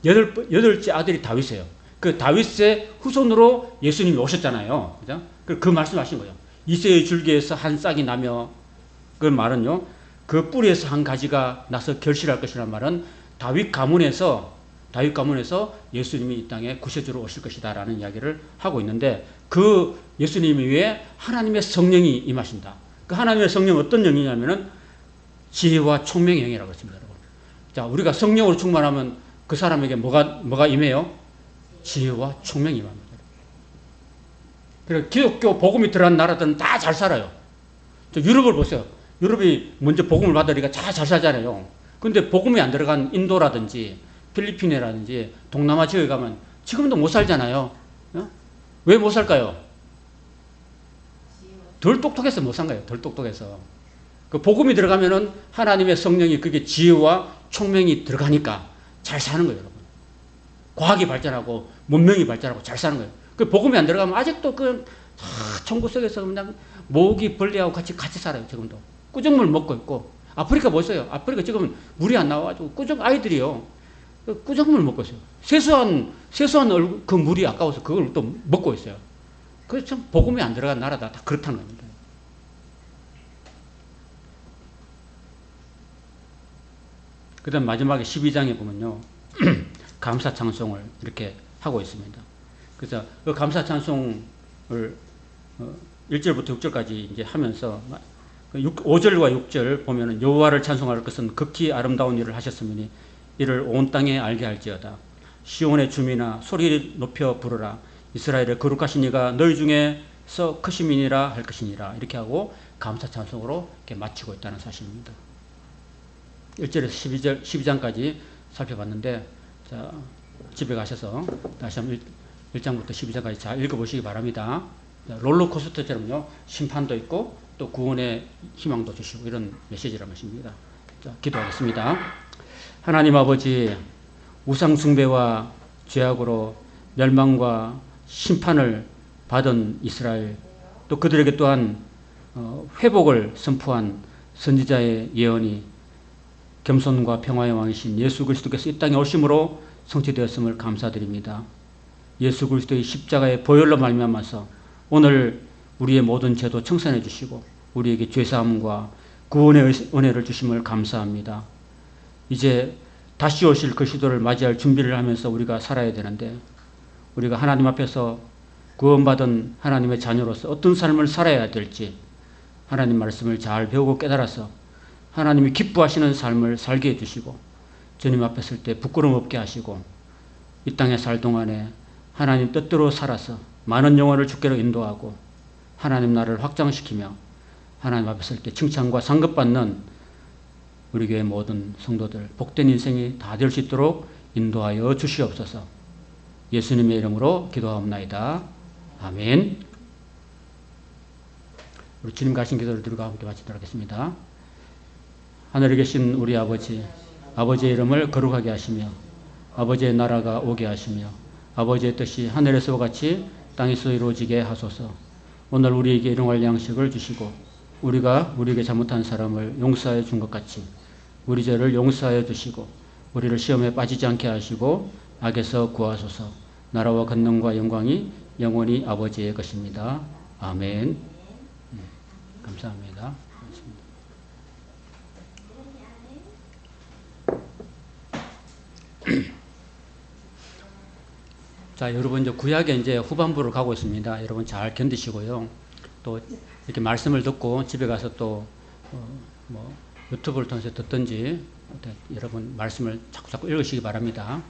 여덟째 아들이 다윗이에요. 그 다윗의 후손으로 예수님이 오셨잖아요. 그죠? 그 말씀하신 거예요. 이새의 줄기에서 한 싹이 나며 그 말은요. 그 뿌리에서 한 가지가 나서 결실할 것이라는 말은 다윗 가문에서 예수님이 이 땅에 구세주로 오실 것이다라는 이야기를 하고 있는데 그 예수님 위에 하나님의 성령이 임하신다. 그 하나님의 성령은 어떤 영이냐면은 지혜와 총명의 영이라고 했습니다, 여러분. 자, 우리가 성령으로 충만하면 그 사람에게 뭐가 임해요? 지혜와 총명이 임합니다. 그래서 기독교 복음이 들어간 나라들은 다 잘 살아요. 저 유럽을 보세요. 유럽이 먼저 복음을 받으니까 잘 살잖아요. 근데 복음이 안 들어간 인도라든지 필리핀이라든지 동남아 지역에 가면 지금도 못 살잖아요. 왜 못 살까요? 덜 똑똑해서 못 산 거예요. 덜 똑똑해서. 그 복음이 들어가면은 하나님의 성령이 그게 지혜와 총명이 들어가니까 잘 사는 거예요, 여러분. 과학이 발전하고 문명이 발전하고 잘 사는 거예요. 그 복음이 안 들어가면 아직도 그 천국 속에서 그냥 모기 벌레하고 같이 살아요. 지금도 꾸정물 먹고 있고. 아프리카 보세요. 아프리카 지금 물이 안 나와가지고 아이들이요 꾸정물 먹고 있어요. 세수한 그 물이 아까워서 그걸 또 먹고 있어요. 그래서 참 복음이 안 들어간 나라다. 다 그렇다는 겁니다. 그 다음 마지막에 12장에 보면요. 감사 찬송을 이렇게 하고 있습니다. 그래서 그 감사 찬송을 1절부터 6절까지 이제 하면서 5절과 6절 보면은 여호와를 찬송할 것은 극히 아름다운 일을 하셨으니 이를 온 땅에 알게 할지어다. 시온의 주민아 소리 높여 부르라. 이스라엘의 거룩하신 이가 너희 중에서 크심이니라 할 것이니라. 이렇게 하고 감사 찬송으로 이렇게 마치고 있다는 사실입니다. 1절에서 12장까지 살펴봤는데 자, 집에 가셔서 다시 한번 1장부터 12장까지 잘 읽어보시기 바랍니다. 롤러코스터처럼요. 심판도 있고 또 구원의 희망도 주시고 이런 메시지라는 것입니다. 자, 기도하겠습니다. 하나님 아버지 우상 숭배와 죄악으로 멸망과 심판을 받은 이스라엘 또 그들에게 또한 회복을 선포한 선지자의 예언이 겸손과 평화의 왕이신 예수 그리스도께서 이 땅에 오심으로 성취되었음을 감사드립니다. 예수 그리스도의 십자가의 보혈로 말미암아서 오늘 우리의 모든 죄도 청산해 주시고 우리에게 죄사함과 구원의 은혜를 주심을 감사합니다. 이제 다시 오실 그 시도를 맞이할 준비를 하면서 우리가 살아야 되는데 우리가 하나님 앞에서 구원받은 하나님의 자녀로서 어떤 삶을 살아야 될지 하나님 말씀을 잘 배우고 깨달아서 하나님이 기뻐하시는 삶을 살게 해주시고 주님 앞에 설 때 부끄러움 없게 하시고 이 땅에 살 동안에 하나님 뜻대로 살아서 많은 영혼을 주께로 인도하고 하나님 나라를 확장시키며 하나님 앞에 설 때 칭찬과 상급받는 우리 교회 모든 성도들 복된 인생이 다 될 수 있도록 인도하여 주시옵소서. 예수님의 이름으로 기도하옵나이다. 아멘. 우리 주님 가신 기도를 드리고 함께 마치도록 하겠습니다. 하늘에 계신 우리 아버지, 아버지의 이름을 거룩하게 하시며 아버지의 나라가 오게 하시며 아버지의 뜻이 하늘에서와 같이 땅에서 이루어지게 하소서. 오늘 우리에게 일용할 양식을 주시고 우리가 우리에게 잘못한 사람을 용서해 준 것 같이 우리 죄를 용서해 주시고 우리를 시험에 빠지지 않게 하시고 악에서 구하소서. 나라와 권능과 영광이 영원히 아버지의 것입니다. 아멘. 감사합니다. 자, 여러분 이제 구약의 이제 후반부를 가고 있습니다. 여러분 잘 견디시고요. 또 이렇게 말씀을 듣고 집에 가서 또 뭐 유튜브를 통해서 듣든지 여러분 말씀을 자꾸 읽으시기 바랍니다.